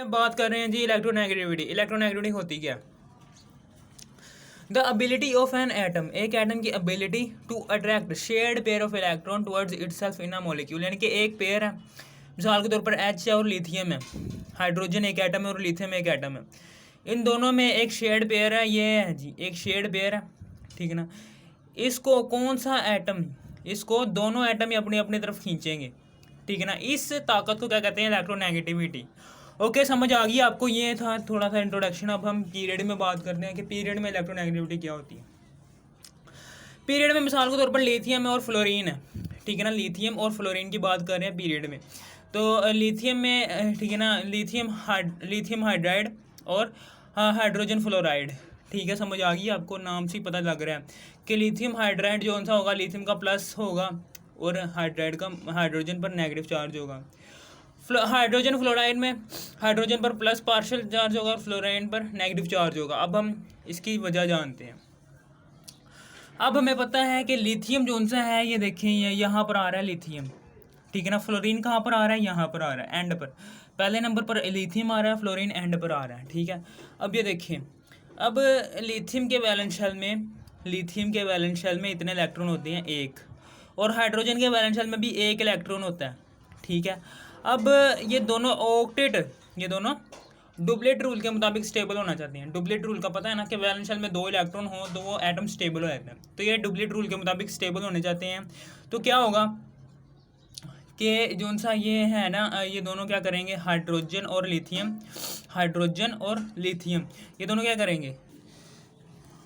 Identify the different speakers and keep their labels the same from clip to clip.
Speaker 1: बात कर रहे हैं जी इलेक्ट्रोनेगेटिविटी। इलेक्ट्रोनेगेटिविटी होती क्या? The ability of an atom, एक एटम की ability to attract shared pair of electron towards itself in a molecule, यानी कि एक पेयर है, मिसाल के तौर पर एच है और लिथियम है, हाइड्रोजन एक एटम है और लिथियम एक एटम है, इन दोनों में एक शेयर्ड पेयर है, ये है जी एक शेयर्ड पेयर है, ठीक है ना। इसको कौन सा एटम, इसको दोनों एटम ही अपनी अपनी तरफ खींचेंगे, ठीक है ना। इस ताकत को क्या कहते हैं? इलेक्ट्रोनेगेटिविटी। ओके, समझ आ गई आपको? ये था थोड़ा सा इंट्रोडक्शन। अब हम पीरियड में बात करते हैं कि पीरियड में इलेक्ट्रोनेगेटिविटी क्या होती है। पीरियड में मिसाल के तौर पर लिथियम और फ्लोरीन है, ठीक है ना। लिथियम और फ्लोरीन की बात कर रहे हैं पीरियड में, तो लिथियम में, ठीक है ना, लिथियम हाइड्राइड और हाइड्रोजन फ्लोराइड, ठीक है। समझ आ गई आपको? नाम से ही पता लग रहा है कि लिथियम हाइड्राइड जो सा होगा, लिथियम का प्लस होगा और हाइड्राइड का हाइड्रोजन पर नेगेटिव चार्ज होगा। हाइड्रोजन फ्लोराइड में हाइड्रोजन पर प्लस पार्शियल चार्ज होगा और फ्लोराइड पर नेगेटिव चार्ज होगा। अब हम इसकी वजह जानते हैं। अब हमें पता है कि लिथियम जो सा है, ये देखें, ये यहाँ पर आ रहा है लिथियम, ठीक है ना। फ्लोरीन कहाँ पर आ रहा है? यहाँ पर आ रहा है, एंड पर। पहले नंबर पर लिथियम आ रहा है, फ्लोरीन एंड पर आ रहा है, ठीक है। अब ये देखें, अब लिथियम के वैलेंस शेल में इतने इलेक्ट्रॉन होते हैं, एक, और हाइड्रोजन के वैलेंस शेल में भी एक इलेक्ट्रॉन होता है, ठीक है। अब ये दोनों ऑक्टेट, ये दोनों डुप्लेट रूल के मुताबिक स्टेबल होना चाहते हैं। डुप्लेट रूल का पता है ना कि वैलेंस शेल में दो इलेक्ट्रॉन हो तो वो एटम स्टेबल हो जाता है, तो ये डुप्लेट रूल के मुताबिक स्टेबल होने चाहते हैं। तो क्या होगा कि जो सा ये है ना, ये दोनों क्या करेंगे? हाइड्रोजन और लिथियम, ये दोनों क्या करेंगे?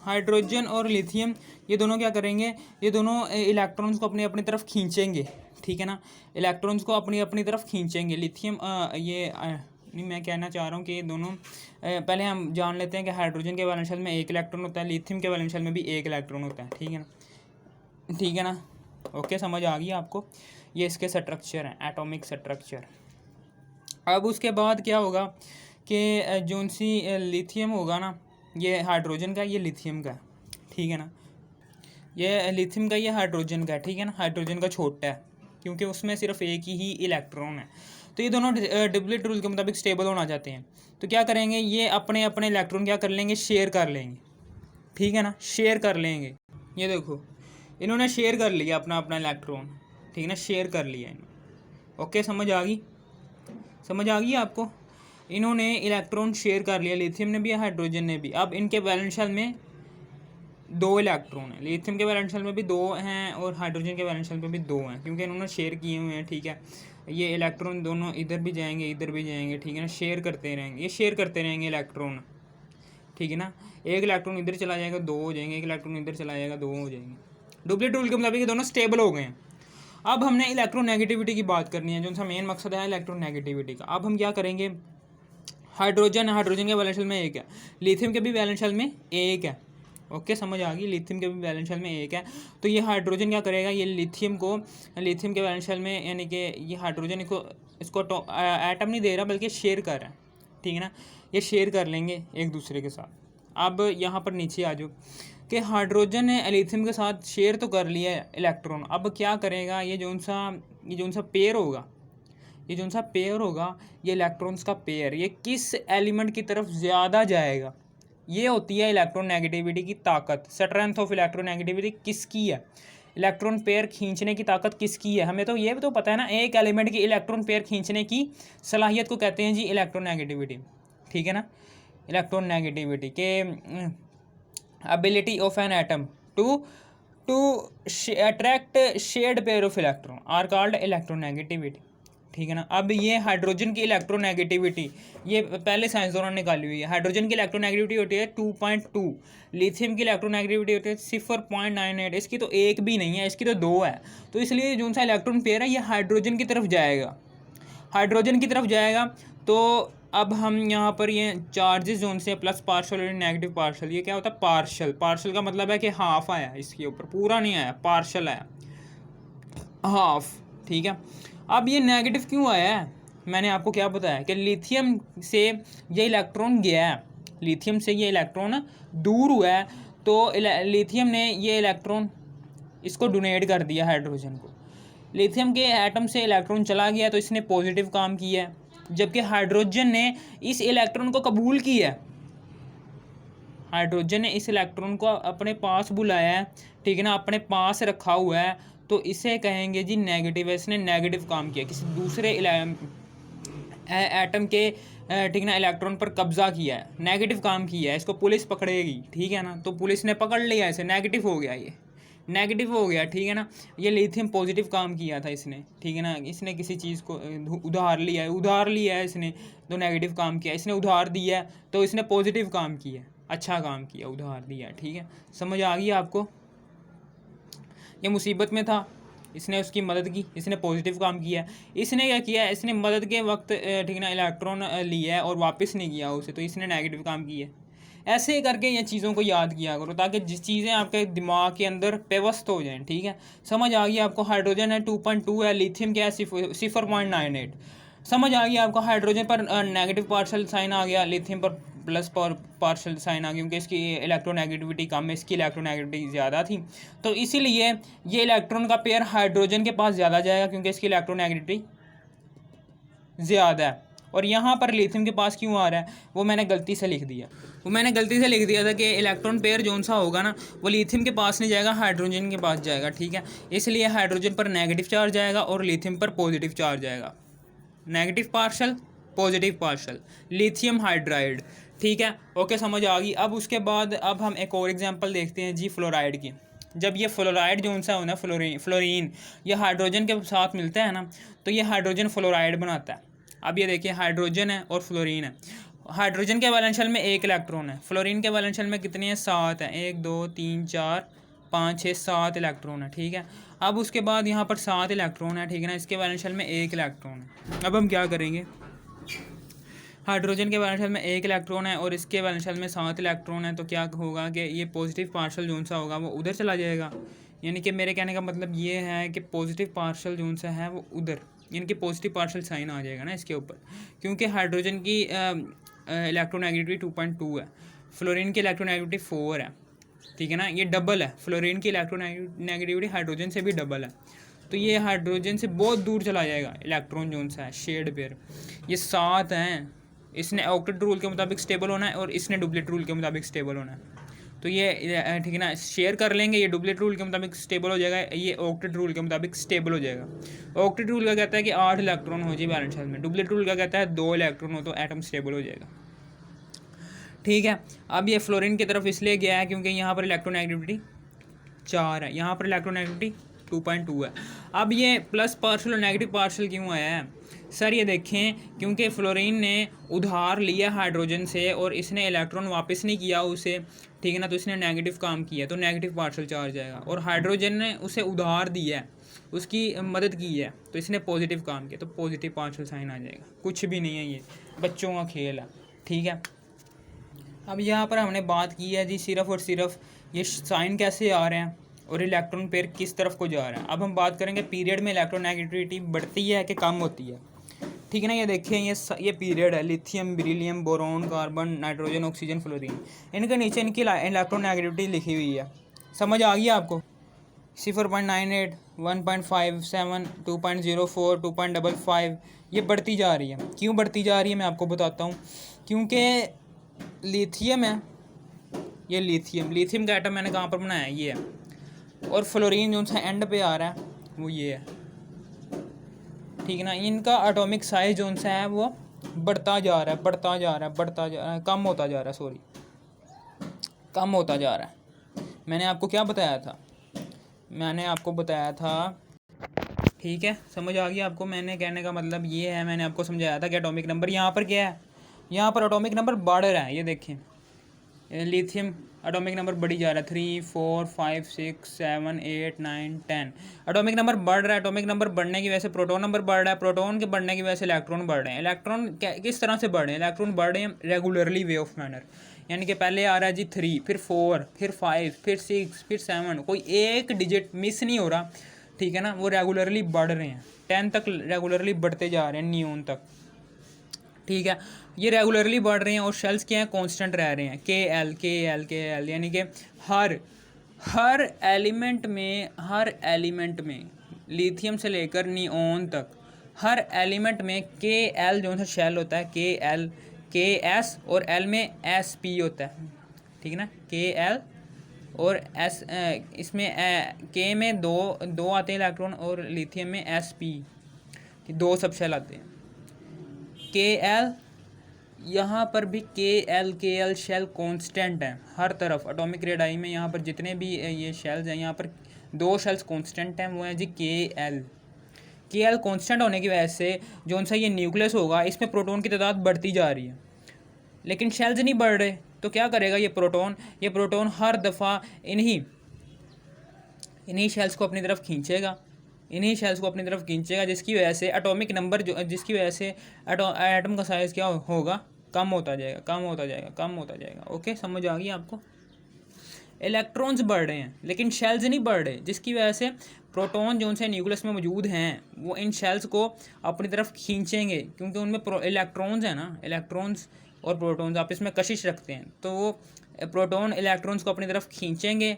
Speaker 1: हाइड्रोजन और लिथियम ये दोनों क्या करेंगे? ये दोनों इलेक्ट्रॉन्स को अपनी अपनी तरफ खींचेंगे, ठीक है ना। इलेक्ट्रॉन्स को अपनी अपनी तरफ खींचेंगे। लिथियम नहीं, मैं कहना चाह रहा हूँ कि ये दोनों पहले हम जान लेते हैं कि हाइड्रोजन के वैलेंस शेल में एक इलेक्ट्रॉन होता है, लिथियम के वैलेंस शेल में भी एक इलेक्ट्रॉन होता है, ठीक है ना, ठीक है ना। ओके, समझ आ गई आपको? ये इसके स्ट्रक्चर हैं, एटॉमिक स्ट्रक्चर। अब उसके बाद क्या होगा कि जो सी लिथियम होगा ना, ये हाइड्रोजन का, ये लिथियम का, ठीक है ना। ये लिथियम का, ये हाइड्रोजन का, ठीक है ना। हाइड्रोजन का छोटा है क्योंकि उसमें सिर्फ एक ही इलेक्ट्रॉन है। तो ये दोनों डुप्लेट रूल के मुताबिक स्टेबल होना चाहते हैं, तो क्या करेंगे? ये अपने अपने इलेक्ट्रॉन क्या कर लेंगे? शेयर कर लेंगे, ठीक है ना, शेयर कर लेंगे। ये देखो, इन्होंने शेयर कर लिया अपना अपना इलेक्ट्रॉन, ठीक है ना, शेयर कर लिया इन्होंने। ओके, समझ आ गई आपको? इन्होंने इलेक्ट्रॉन शेयर कर लिया, लिथियम ने भी हाइड्रोजन ने भी। अब इनके वैलेंस शेल में दो इलेक्ट्रॉन हैं, लिथियम के वैलेंस शेल में भी दो हैं और हाइड्रोजन के वैलेंस शेल में भी दो हैं, क्योंकि इन्होंने शेयर किए हुए हैं, ठीक है। ये इलेक्ट्रॉन दोनों इधर भी जाएंगे, इधर भी जाएंगे, ठीक है ना, शेयर करते रहेंगे, ये शेयर करते रहेंगे इलेक्ट्रॉन, ठीक है ना। एक इलेक्ट्रॉन इधर चला जाएगा, दो हो जाएंगे, एक इलेक्ट्रॉन इधर चला जाएगा, दो हो जाएंगे। डुप्लीकेट रूल के मुताबिक ये दोनों स्टेबल हो गए हैं। अब हमने इलेक्ट्रोनेगेटिविटी की बात करनी है, जो सा मेन मकसद है इलेक्ट्रोनेगेटिविटी का। अब हम क्या करेंगे? हाइड्रोजन के वैलेंस शेल में एक है, लिथियम के भी वैलेंस शेल में एक है। ओके, समझ आ गई? लिथियम के भी वैलेंस शेल में एक है, तो ये हाइड्रोजन क्या करेगा? ये लिथियम के वैलेंस शेल में, यानी कि ये हाइड्रोजन इसको एटम नहीं दे रहा बल्कि शेयर कर रहा है, ठीक है ना। ये शेयर कर लेंगे एक दूसरे के साथ। अब यहाँ पर नीचे आ जाओ कि हाइड्रोजन ने लिथियम के साथ शेयर तो कर लिया है इलेक्ट्रॉन। अब क्या करेगा? ये जो सा पेयर होगा, ये इलेक्ट्रॉन्स का पेयर, ये किस एलिमेंट की तरफ ज़्यादा जाएगा? ये होती है इलेक्ट्रोनेगेटिविटी की ताकत। स्ट्रेंथ ऑफ इलेक्ट्रोनेगेटिविटी किसकी है? इलेक्ट्रॉन पेयर खींचने की ताकत किसकी है? हमें तो ये भी तो पता है ना, एक एलिमेंट की इलेक्ट्रॉन पेयर खींचने की सलाहियत को कहते हैं जी इलेक्ट्रोनेगेटिविटी, ठीक है ना। इलेक्ट्रोनेगेटिविटी के ability of an atom to attract shared pair of electron are called electronegativity, ठीक है ना। अब ये हाइड्रोजन की इलेक्ट्रोनेगेटिविटी ये पहले साइंसदानों ने निकाली हुई है। हाइड्रोजन की इलेक्ट्रोनेगेटिविटी होती है 2.2, लिथियम की इलेक्ट्रोनेगेटिविटी होती है 0.98। इसकी तो एक भी नहीं है, इसकी तो दो है। तो इसलिए जो सा इलेक्ट्रॉन पेयर है ये हाइड्रोजन की तरफ जाएगा। तो अब हम यहाँ पर ये चार्जेस जोन से प्लस पार्शल और नेगेटिव पार्शल, ये क्या होता है? पार्शल का मतलब है कि हाफ आया, इसके ऊपर पूरा नहीं आया, पार्शल आया, हाफ, ठीक है। अब ये नेगेटिव क्यों आया है? मैंने आपको क्या बताया कि लिथियम से ये इलेक्ट्रॉन गया है, लिथियम से ये इलेक्ट्रॉन दूर हुआ है, तो लिथियम ने ये इलेक्ट्रॉन इसको डोनेट कर दिया हाइड्रोजन को। लिथियम के एटम से इलेक्ट्रॉन चला गया तो इसने पॉजिटिव काम किया है, जबकि हाइड्रोजन ने इस इलेक्ट्रॉन को कबूल किया है, हाइड्रोजन ने इस इलेक्ट्रॉन को अपने पास बुलाया है, ठीक है ना, अपने पास रखा हुआ है, तो इसे कहेंगे जी नेगेटिव है, इसने नेगेटिव काम किया, किसी दूसरे एटम के ठीक है ना इलेक्ट्रॉन पर कब्जा किया है, नेगेटिव काम किया है, इसको पुलिस पकड़ेगी, ठीक है ना, तो पुलिस ने पकड़ लिया इसे, नेगेटिव हो गया, ये नेगेटिव हो गया, ठीक है ना। ये लिथियम पॉजिटिव काम किया था इसने, ठीक है ना, इसने किसी चीज़ को उधार लिया है इसने, तो नेगेटिव काम किया, इसने उधार दिया है तो इसने पॉजिटिव काम किया, अच्छा काम किया, उधार दिया, ठीक है, समझ आ गई आपको। ये मुसीबत में था, इसने उसकी मदद की, इसने पॉजिटिव काम किया, इसने क्या किया, इसने मदद के वक्त ठीक ना इलेक्ट्रॉन लिया है और वापस नहीं किया उसे, तो इसने नेगेटिव काम किया। ऐसे करके ये चीज़ों को याद किया करो ताकि जिस चीज़ें आपके दिमाग के अंदर पेवस्त हो जाएं, ठीक है। समझ आ गई आपको, हाइड्रोजन है 2.2 है, लिथियम क्या है 0.98। समझ आ गई आपको, हाइड्रोजन पर नेगेटिव पार्शियल साइन आ गया, लिथियम पर प्लस पार्शियल साइन आ गया, क्योंकि इसकी इलेक्ट्रोनेगेटिविटी कम है, इसकी इलेक्ट्रोनेगेटिविटी ज़्यादा थी, तो इसीलिए ये इलेक्ट्रॉन का पेयर हाइड्रोजन के पास ज़्यादा जाएगा क्योंकि इसकी इलेक्ट्रोनेगेटिविटी ज़्यादा है। और यहाँ पर लिथियम के पास क्यों आ रहा है, वो मैंने गलती से लिख दिया, था कि इलेक्ट्रॉन पेयर जोन सा होगा ना, वो लिथियम के पास नहीं जाएगा, हाइड्रोजन के पास जाएगा, ठीक है। इसलिए हाइड्रोजन पर नेगेटिव चार्ज आएगा और लिथियम पर पॉजिटिव चार्ज आएगा, negative partial positive partial, lithium hydride, ठीक है। ओके, समझ आ गई। अब उसके बाद अब हम एक और एग्जांपल देखते हैं जी फ्लोराइड की। जब ये फ्लोराइड जो सा हो ना, फ्लोरीन ये हाइड्रोजन के साथ मिलता है ना, तो ये हाइड्रोजन फ्लोराइड बनाता है। अब ये देखिए, हाइड्रोजन है और फ्लोरीन है, हाइड्रोजन के वैलेंस शेल में 1 इलेक्ट्रॉन है, फ्लोरीन के वैलेंस शेल में कितने हैं, 7 हैं, 1 2 3 4 5 6 7 इलेक्ट्रॉन है, ठीक है। अब उसके बाद यहाँ पर 7 इलेक्ट्रॉन है, ठीक है ना, इसके वैलेंस शेल में 1 इलेक्ट्रॉन है। अब हम क्या करेंगे, हाइड्रोजन के वैलेंस शेल में 1 इलेक्ट्रॉन है और इसके वैलेंस शेल में 7 इलेक्ट्रॉन है, तो क्या होगा कि ये पॉजिटिव पार्शल जोन सा होगा वो उधर चला जाएगा। यानी कि मेरे कहने का मतलब ये है कि पॉजिटिव पार्शल जोन सा है वो उधर, यानी कि पॉजिटिव पार्शल साइन आ जाएगा ना इसके ऊपर, क्योंकि हाइड्रोजन की इलेक्ट्रोनेगेटिविटी 2.2 है, फ्लोरीन की इलेक्ट्रोनेगेटिविटी 4 है, ठीक है ना, ये डबल है, फ्लोरीन की इलेक्ट्रोनेगेटिविटी हाइड्रोजन से भी डबल है, तो ये हाइड्रोजन से बहुत दूर चला जाएगा इलेक्ट्रॉन जोन सा है, शेड पेयर। ये 7 हैं, इसने ऑक्टेट रूल के मुताबिक स्टेबल होना है और इसने डुप्लेट रूल के मुताबिक स्टेबल होना है, तो ये ठीक है ना, शेयर कर लेंगे, ये डुप्लेट रूल के मुताबिक स्टेबल हो जाएगा, ये ऑक्टेट रूल के मुताबिक स्टेबल हो जाएगा। ऑक्टेट रूल का कहता है कि 8 इलेक्ट्रॉन हो जाए बैलेंस शेल में, डुप्लेट रूल का कहता है 2 इलेक्ट्रॉन हो तो एटम स्टेबल हो जाएगा, ठीक है। अब ये फ्लोरीन की तरफ इसलिए गया है क्योंकि यहाँ पर इलेक्ट्रोनेगेटिविटी 4 है, यहाँ पर इलेक्ट्रोनेगेटिविटी 2.2 है। अब ये प्लस पार्शल और नेगेटिव पार्शल क्यों आया है सर, ये देखें, क्योंकि फ्लोरीन ने उधार लिया हाइड्रोजन से और इसने इलेक्ट्रॉन वापस नहीं किया उसे, ठीक है ना, तो इसने नेगेटिव काम किया, तो नेगेटिव पार्शल चार्ज आएगा। और हाइड्रोजन ने उसे उधार दिया है, उसकी मदद की है, तो इसने पॉजिटिव काम किया, तो पॉजिटिव पार्शल साइन आ जाएगा। कुछ भी नहीं है, ये बच्चों का खेल है, ठीक है। अब यहाँ पर हमने बात की है जी सिर्फ और सिर्फ ये साइन कैसे आ रहे हैं और इलेक्ट्रॉन पेयर किस तरफ को जा रहा है। अब हम बात करेंगे पीरियड में इलेक्ट्रोनेगेटिविटी बढ़ती है कि कम होती है, ठीक है ना। ये देखें, ये पीरियड है, lithium, beryllium, boron, carbon, nitrogen, oxygen, fluorine, इनके नीचे इनकी इलेक्ट्रोनेगेटिविटी लिखी हुई है। समझ आ गई आपको, 0.98 1.57 2.04 2.55 ये बढ़ती जा रही है। क्यों बढ़ती जा रही है मैं आपको बताता हूँ, क्योंकि लिथियम है, ये लिथियम का एटम मैंने कहाँ पर बनाया है, ये है, और फ्लोरीन जो सा एंड पे आ रहा है वो ये है, ठीक है ना। इनका एटॉमिक साइज जो सा है वो बढ़ता जा रहा है, कम होता जा रहा है। मैंने आपको क्या बताया था, ठीक है, समझ आ गई आपको। मैंने कहने का मतलब ये है, मैंने आपको समझाया था कि एटॉमिक नंबर यहाँ पर क्या है, यहाँ पर एटॉमिक नंबर बढ़ रहा है। ये देखें, लिथियम एटॉमिक नंबर बढ़ी जा रहा है, 3 4 5 6 7 8 9 10 एटॉमिक नंबर बढ़ रहा है। एटॉमिक नंबर बढ़ने की वजह से प्रोटॉन नंबर बढ़ रहा है, प्रोटॉन के बढ़ने की वजह से इलेक्ट्रॉन बढ़ रहे हैं। इलेक्ट्रॉन किस तरह से बढ़ रहे हैं, इलेक्ट्रॉन बढ़ रहे हैं रेगुलरली वे ऑफ मैनर, यानी कि पहले आ रहा है जी 3, फिर 4, फिर 5, फिर 6, फिर 7, कोई एक डिजिट मिस नहीं हो रहा, ठीक है ना। वो रेगुलरली बढ़ रहे हैं, 10 तक रेगुलरली बढ़ते जा रहे हैं, नियोन तक, ठीक है। ये रेगुलरली बढ़ रहे हैं और शेल्स क्या हैं, कांस्टेंट रह रहे हैं, के एल, यानी कि हर एलिमेंट में लिथियम से लेकर नियोन तक हर एलिमेंट में के एल जो सा शेल होता है, के एल, के एस और एल में एस पी होता है, ठीक है ना, के एल और एस, इसमें के में दो आते हैं इलेक्ट्रॉन और लिथियम में एस पी, दो सब शेल आते हैं। के एल, यहाँ पर भी के एल शेल कांस्टेंट है हर तरफ एटॉमिक रेडाई में। यहाँ पर जितने भी ये शेल्स हैं, यहाँ पर दो शेल्स कांस्टेंट हैं, वो हैं जी के एल कांस्टेंट होने की वजह से जो सा ये न्यूक्लियस होगा इसमें प्रोटॉन की तादाद बढ़ती जा रही है, लेकिन शेल्स नहीं बढ़ रहे। तो क्या करेगा ये प्रोटॉन हर दफ़ा इन्हीं शेल्स को अपनी तरफ खींचेगा, जिसकी वजह से एटॉमिक नंबर जिसकी वजह से एटम का साइज़ क्या होगा, कम होता जाएगा। ओके, समझ आ गई आपको। इलेक्ट्रॉन्स बढ़ रहे हैं लेकिन शेल्स नहीं बढ़ रहे, जिसकी वजह से प्रोटॉन जो उनसे न्यूक्लियस में मौजूद हैं वो इन शेल्स को अपनी तरफ खींचेंगे, क्योंकि उनमें इलेक्ट्रॉन्स हैं ना, इलेक्ट्रॉन्स और प्रोटॉन्स आपस में कशिश रखते हैं। तो वो प्रोटॉन इलेक्ट्रॉन्स को अपनी तरफ खींचेंगे,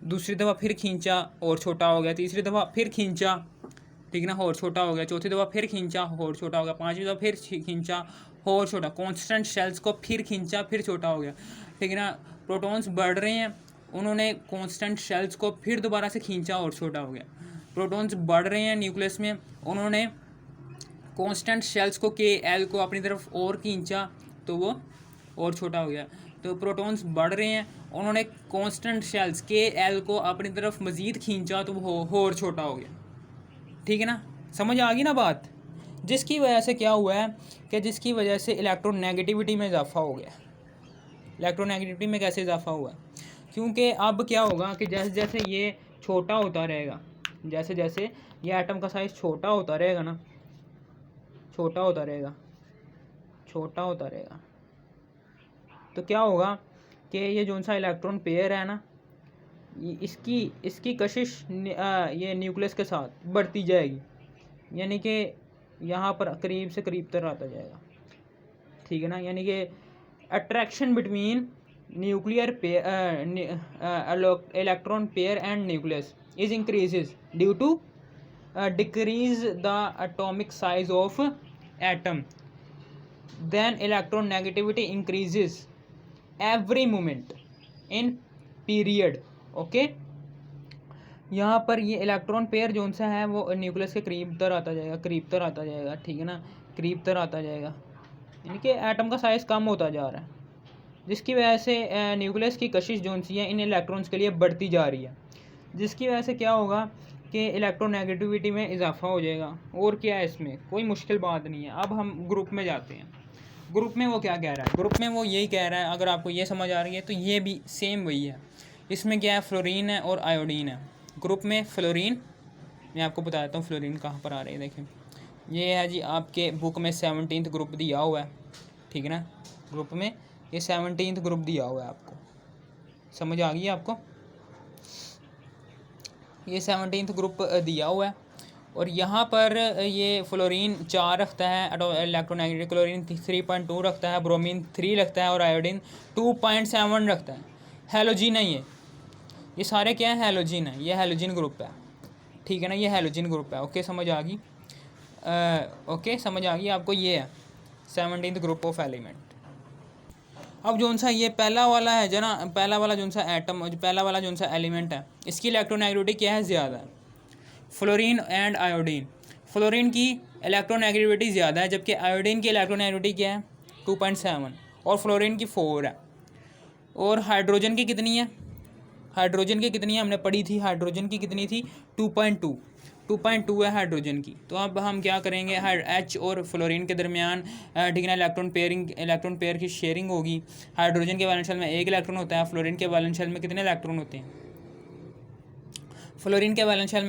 Speaker 1: दूसरी दफ़ा फिर खींचा और छोटा हो गया, तीसरी दफ़ा फिर खींचा, ठीक है ना, और छोटा हो गया, चौथी दफ़ा फिर खींचा और छोटा हो गया, पांचवी दफ़ा फिर खींचा और छोटा, कांस्टेंट शेल्स को फिर खींचा फिर छोटा हो गया, ठीक है ना। प्रोटॉन्स बढ़ रहे हैं, उन्होंने कांस्टेंट शेल्स को फिर दोबारा से खींचा और छोटा हो गया। प्रोटॉन्स बढ़ रहे हैं न्यूक्लियस में, उन्होंने कांस्टेंट शेल्स को के एल को अपनी तरफ और खींचा तो वो और छोटा हो गया। तो प्रोटॉन्स बढ़ रहे हैं, उन्होंने कांस्टेंट शेल्स के एल को अपनी तरफ मज़ीद खींचा तो वो और छोटा हो गया, ठीक है ना, समझ आ गई ना बात। जिसकी वजह से क्या हुआ है कि जिसकी वजह से इलेक्ट्रोनेगेटिविटी में इजाफा हो गया। इलेक्ट्रोनेगेटिविटी में कैसे इजाफा हुआ, क्योंकि अब क्या होगा कि जैसे जैसे ये छोटा होता रहेगा, जैसे जैसे ये एटम का साइज़ छोटा होता रहेगा ना, छोटा होता रहेगा, तो क्या होगा कि ये जो सा इलेक्ट्रॉन पेयर है ना, इसकी कशिश ये न्यूक्लियस के साथ बढ़ती जाएगी, यानी कि यहाँ पर करीब से करीब तक आता जाएगा, ठीक है ना। यानी कि attraction between nuclear electron pair and nucleus is increases due to decrease the atomic size of atom, then electronegativity increases every moment in period। Okay, यहाँ पर ये इलेक्ट्रॉन पेयर जो सा है वो न्यूक्लियस के करीब तर आता जाएगा, ठीक है ना, करीब तर आता जाएगा, यानी कि एटम का साइज़ कम होता जा रहा है, जिसकी वजह से न्यूक्लियस की कशिश जो सी है इन इलेक्ट्रॉन्स के लिए बढ़ती जा रही है, जिसकी वजह से क्या होगा कि इलेक्ट्रोनेगेटिविटी में इजाफा हो जाएगा। और क्या है, इसमें कोई मुश्किल बात नहीं है। अब हम ग्रुप में जाते हैं। ग्रुप में वो क्या कह रहा है, ग्रुप में वो यही कह रहा है, अगर आपको ये समझ आ रही है तो ये भी सेम वही है। इसमें क्या है, फ्लोरीन है और आयोडीन है। ग्रुप में फ्लोरीन, मैं आपको बता देता हूँ फ्लोरीन कहाँ पर आ रही है। देखें, ये है जी आपके बुक में 17th ग्रुप दिया हुआ है, ठीक है ना, ग्रुप में ये 17th ग्रुप दिया हुआ है, आपको समझ आ गई है आपको, ये 17th ग्रुप दिया हुआ है। और यहाँ पर ये फ्लोरीन 4 रखता है इलेक्ट्रोनेगेटिव, क्लोरीन 3.2 रखता है, ब्रोमीन 3 रखता है और आयोडीन 2.7 रखता है। हैलोजिन है ये सारे क्या है, हैलोजिन है, ये हैलोजिन ग्रुप है, ठीक है ना, ये हैलोजिन ग्रुप है। ओके, समझ आ गई, ओके समझ आ गई आपको। ये है 17th ग्रुप ऑफ एलिमेंट। अब जो सा ये पहला वाला है जो ना, पहला वाला जो सा एटम, पहला वाला जो सा एलिमेंट है, इसकी इलेक्ट्रोनेगेटिविटी क्या है, ज़्यादा है, फ्लोरीन एंड आयोडीन। फ्लोरीन की इलेक्ट्रोनेगेटिविटी ज़्यादा है, जबकि आयोडीन की इलेक्ट्रोनेगेटिविटी क्या है 2.7 और फ्लोरीन की 4 है। और हाइड्रोजन की कितनी है, हमने पढ़ी थी, हाइड्रोजन की कितनी थी 2.2 है हाइड्रोजन की। तो अब हम क्या करेंगे, H और फ्लोरीन के दरमियान ठीक है ना इलेक्ट्रॉन पेयर की शेयरिंग होगी। हाइड्रोजन के वैलेंस शेल में 1 इलेक्ट्रॉन होता है, फ्लोरीन के वैलेंस शेल में कितने इलेक्ट्रॉन होते हैं, हाइड्रोजन के वैलेंस शेल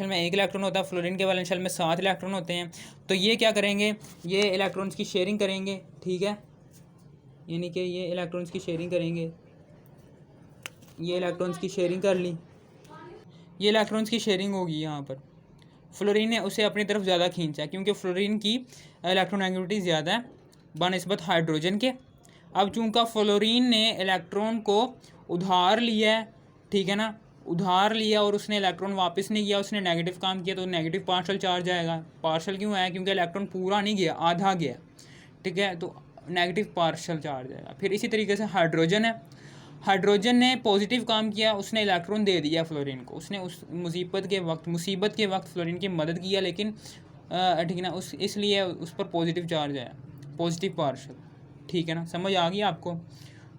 Speaker 1: में 1 इलेक्ट्रॉन होता है, फ्लोरीन के वैलेंस शेल में 7 इलेक्ट्रॉन होते हैं। तो ये क्या करेंगे, ये इलेक्ट्रॉन्स की शेयरिंग करेंगे, ठीक है, यानी कि ये इलेक्ट्रॉन्स की शेयरिंग करेंगे, ये इलेक्ट्रॉन्स की शेयरिंग कर ली, ये इलेक्ट्रॉन्स की शेयरिंग होगी। यहाँ पर फ्लोरीन ने उसे अपनी तरफ ज़्यादा खींचा, क्योंकि फ्लोरीन की इलेक्ट्रोनेगेटिविटी ज़्यादा है बनिस्बत हाइड्रोजन के। अब चूँकि फ्लोरीन ने इलेक्ट्रॉन को उधार लिया है, ठीक है ना, उधार लिया और उसने इलेक्ट्रॉन वापस नहीं किया, उसने नेगेटिव काम किया, तो नेगेटिव पार्शल चार्ज आएगा। पार्शल क्यों आया? क्योंकि इलेक्ट्रॉन पूरा नहीं गया, आधा गया, ठीक है, तो नेगेटिव पार्शल चार्ज आएगा। फिर इसी तरीके से हाइड्रोजन है, हाइड्रोजन ने पॉजिटिव काम किया, उसने इलेक्ट्रॉन दे दिया फ्लोरीन को, उसने उस मुसीबत के वक्त फ्लोरीन की मदद किया, लेकिन ठीक है ना, उस इसलिए उस पर पॉजिटिव चार्ज आया, पॉजिटिव पार्शल, ठीक है ना, समझ आ गई आपको।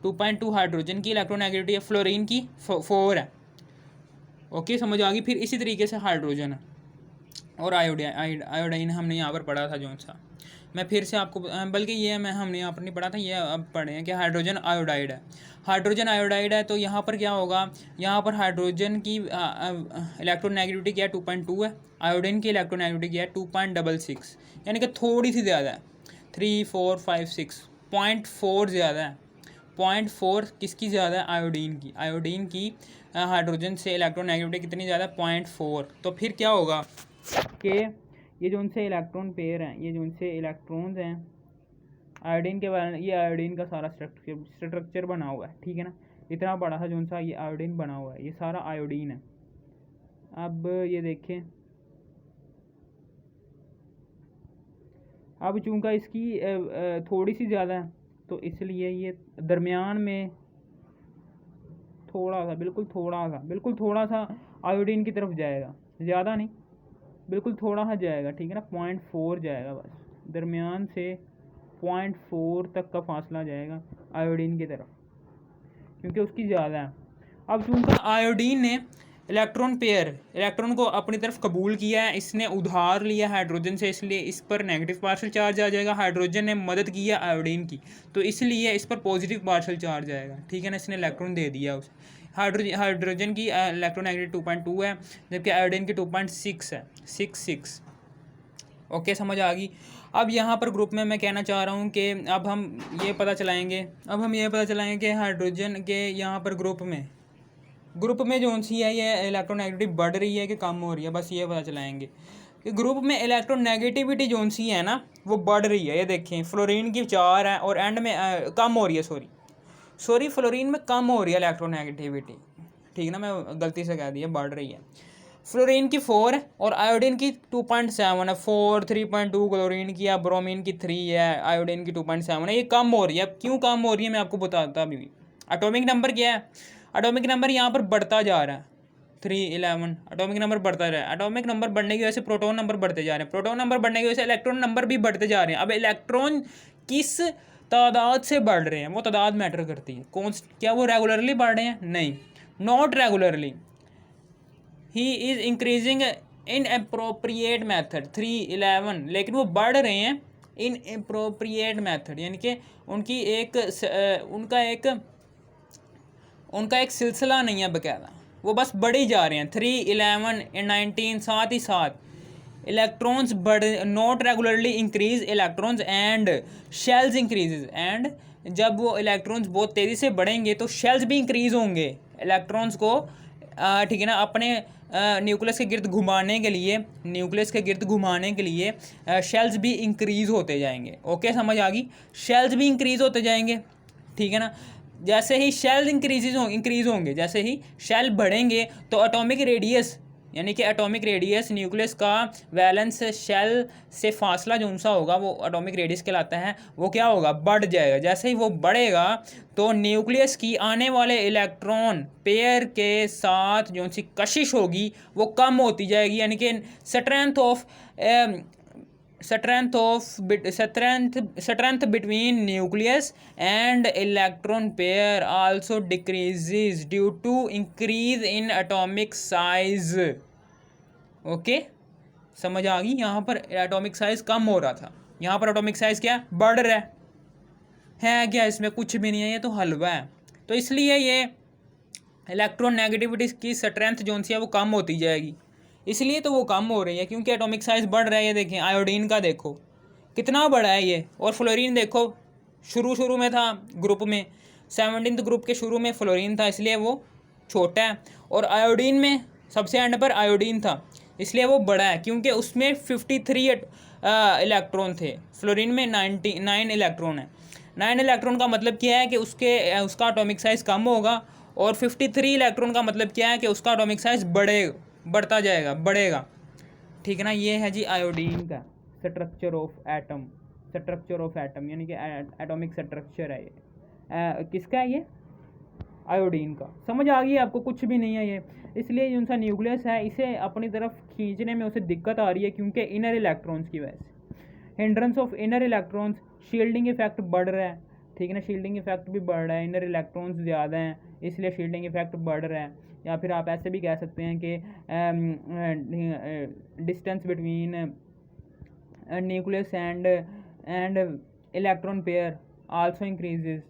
Speaker 1: 2.2 हाइड्रोजन की इलेक्ट्रोनेगेटिविटी है, फ्लोरीन की 4 है, ओके, समझ आ गई। फिर इसी तरीके से हाइड्रोजन है और आयोडाइन हमने यहाँ पर पढ़ा था जो सा, मैं फिर से आपको बल्कि ये हमने यहाँ पर नहीं पढ़ा था, ये अब पढ़े हैं कि हाइड्रोजन आयोडाइड है। हाइड्रोजन आयोडाइड है तो यहाँ पर क्या होगा, यहाँ पर हाइड्रोजन की इलेक्ट्रोनेगेटिविटी क्या है 2.2 है, आयोडीन की इलेक्ट्रोनेगेटिविटी क्या है 2.66, यानी कि थोड़ी सी ज़्यादा है, 3 4 5 6 0.4 ज़्यादा है, 0.4 किसकी ज़्यादा है? आयोडीन की हाइड्रोजन से इलेक्ट्रोनेगेटिविटी कितनी ज़्यादा है? 0.4। तो फिर क्या होगा कि ये जो उनसे इलेक्ट्रॉन पेयर हैं, ये जो उनसे इलेक्ट्रॉन्स हैं आयोडीन के बारे में, ये आयोडीन का सारा स्ट्रक्चर बना हुआ है, ठीक है ना, इतना बड़ा था जो सा ये आयोडीन बना हुआ है, ये सारा आयोडीन है। अब ये देखें, अब चूँकि इसकी थोड़ी सी ज़्यादा है तो इसलिए ये दरमियान में थोड़ा सा, बिल्कुल थोड़ा सा आयोडीन की तरफ जाएगा, ज़्यादा नहीं, बिल्कुल थोड़ा सा जाएगा, ठीक है ना, 0.4 जाएगा बस, दरमियान से 0.4 तक का फासला जाएगा आयोडीन की तरफ, क्योंकि उसकी ज़्यादा है। अब चूँकि आयोडीन ने इलेक्ट्रॉन को अपनी तरफ कबूल किया है, इसने उधार लिया हाइड्रोजन से, इसलिए इस पर नेगेटिव पार्शल चार्ज आ जाएगा। हाइड्रोजन ने मदद किया आयोडीन की, तो इसलिए इस पर पॉजिटिव पार्शल चार्ज आएगा, ठीक है ना, इसने इलेक्ट्रॉन दे दिया उसे। हाइड्रोजन की इलेक्ट्रोनेगेटिव 2.2 है, जबकि आयोडीन की 2.6 है, 6 ओके, समझ आ गई। अब यहाँ पर ग्रुप में मैं कहना चाह रहा हूँ कि अब हम ये पता चलाएंगे कि हाइड्रोजन के यहाँ पर ग्रुप में जो सी है ये इलेक्ट्रोनेगेटिविटी बढ़ रही है कि कम हो रही है, बस ये पता चलाएंगे कि ग्रुप में इलेक्ट्रोनेगेटिविटी जो सी है ना वो बढ़ रही है। ये देखें, फ्लोरीन की 4 है और एंड में कम हो रही है, सॉरी फ्लोरीन में कम हो रही है इलेक्ट्रोनेगेटिविटी, ठीक है ना, मैं गलती से कह दिया बढ़ रही है। फ्लोरीन की 4 है और आयोडीन की 2.7 है, 4 3.2 क्लोरीन की है, ब्रोमीन की 3 है, आयोडीन की 2.7 है, ये कम हो रही है। अब क्यों कम हो रही है मैं आपको बताता अभी। एटॉमिक नंबर क्या है? एटॉमिक नंबर यहाँ पर बढ़ता जा रहा है, 311 एटॉमिक नंबर बढ़ता रहा है। एटॉमिक नंबर बढ़ने की वजह से प्रोटॉन नंबर बढ़ते जा रहे हैं, प्रोटॉन नंबर बढ़ने की वजह से इलेक्ट्रॉन नंबर भी बढ़ते जा रहे हैं। अब इलेक्ट्रॉन किस तादाद से बढ़ रहे हैं, वो तादाद मैटर करती है। क्या वो रेगुलरली बढ़ रहे हैं? नहीं, not regularly, he is increasing in appropriate method 311, लेकिन वो बढ़ रहे हैं इन अप्रोप्रिएट मैथड, यानी कि उनका एक सिलसिला नहीं है बकायदा, वो बस बढ़े ही जा रहे हैं। 3 11 19, साथ ही साथ इलेक्ट्रॉन्स बढ़, not regularly increase electrons and shells increases, and जब वो इलेक्ट्रॉन्स बहुत तेज़ी से बढ़ेंगे तो शेल्स भी इंक्रीज होंगे इलेक्ट्रॉन्स को, ठीक है ना, अपने न्यूक्लियस के गिर्द घुमाने के लिए शेल्स भी इंक्रीज़ होते जाएंगे। ओके, समझ आ गई, शेल्स भी इंक्रीज़ होते जाएंगे, ठीक है ना। जैसे ही शेल इंक्रीज़ होंगे, जैसे ही शेल बढ़ेंगे तो एटॉमिक रेडियस, यानी कि एटॉमिक रेडियस न्यूक्लियस का वैलेंस शेल से फासला जो सा होगा वो एटॉमिक रेडियस कहलाता है, वो क्या होगा? बढ़ जाएगा। जैसे ही वो बढ़ेगा तो न्यूक्लियस की आने वाले इलेक्ट्रॉन पेयर के साथ जो सी कशिश होगी वो कम होती जाएगी, यानी कि strength between nucleus and electron pair also decreases due to increase in atomic size। Okay, समझ आ गई। यहाँ पर एटॉमिक साइज कम हो रहा था, यहाँ पर एटॉमिक साइज क्या बढ़ रहा है क्या? इसमें कुछ भी नहीं है, ये तो हलवा है। तो इसलिए ये इलेक्ट्रॉन नेगेटिविटी की स्ट्रेंथ जो सी है वो कम होती जाएगी, इसलिए तो वो कम हो रही है, क्योंकि एटॉमिक साइज बढ़ रहा है। ये देखें, आयोडीन का देखो कितना बड़ा है ये, और फ्लोरीन देखो शुरू में था ग्रुप में, 17th ग्रुप के शुरू में फ्लोरीन था, इसलिए वो छोटा है, और आयोडीन में सबसे एंड पर आयोडीन था, इसलिए वो बड़ा है, क्योंकि उसमें 53 इलेक्ट्रॉन थे, फ्लोरीन में 9 इलेक्ट्रॉन है। 9 इलेक्ट्रॉन का मतलब क्या है कि उसका एटॉमिक साइज कम होगा और 53 इलेक्ट्रॉन का मतलब क्या है कि उसका एटॉमिक साइज बढ़ता जाएगा, बढ़ेगा, ठीक है ना। ये है जी आयोडीन का स्ट्रक्चर ऑफ एटम, यानी कि एटॉमिक स्ट्रक्चर है ये। किसका है ये? आयोडीन का। समझ आ गई आपको? कुछ भी नहीं है ये। इसलिए जो सा न्यूक्लियस है इसे अपनी तरफ खींचने में उसे दिक्कत आ रही है क्योंकि इनर इलेक्ट्रॉन्स की वजह से। Hindrance of inner electrons, shielding effect बढ़ रहा है, ठीक है ना, शील्डिंग इफेक्ट भी बढ़ रहा है, इनर इलेक्ट्रॉन्स ज़्यादा हैं इसलिए शील्डिंग इफेक्ट बढ़ रहा है। या फिर आप ऐसे भी कह सकते हैं कि distance between nucleus and electron pair also increases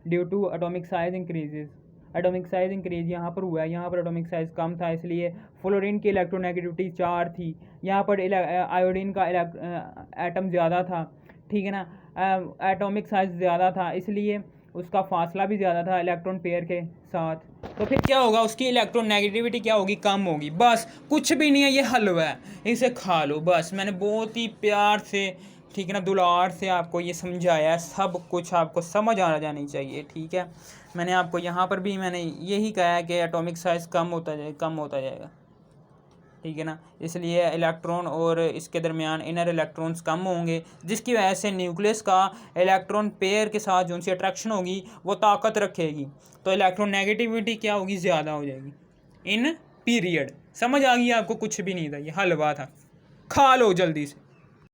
Speaker 1: due to atomic size increases. Atomic size increase यहाँ पर हुआ है, यहाँ पर एटॉमिक साइज कम था इसलिए फ्लोरीन की इलेक्ट्रोनेगेटिविटी 4 थी, यहाँ पर आयोडीन का एटम ज़्यादा था, ठीक है ना, एटॉमिक साइज ज़्यादा था इसलिए उसका फासला भी ज़्यादा था इलेक्ट्रॉन पेयर के साथ। तो फिर क्या होगा? उसकी इलेक्ट्रॉन नेगेटिविटी क्या होगी? कम होगी। बस, कुछ भी नहीं है, ये हलवा है, इसे खा लो बस। मैंने बहुत ही प्यार से, ठीक है ना, दुलार से आपको ये समझाया है, सब कुछ आपको समझ आ जानी चाहिए, ठीक है। मैंने आपको यहाँ पर भी मैंने यही कहा है कि एटॉमिक साइज़ कम होता जाएगा, ठीक है ना। इसलिए इलेक्ट्रॉन और इसके दरमियान इनर इलेक्ट्रॉन्स कम होंगे जिसकी वजह से न्यूक्लियस का इलेक्ट्रॉन पेयर के साथ जो उनकी अट्रैक्शन होगी वो ताकत रखेगी, तो इलेक्ट्रॉन नेगेटिविटी क्या होगी? ज़्यादा हो जाएगी इन पीरियड। समझ आ गई आपको? कुछ भी नहीं था, ये हलवा था, खा लो जल्दी से।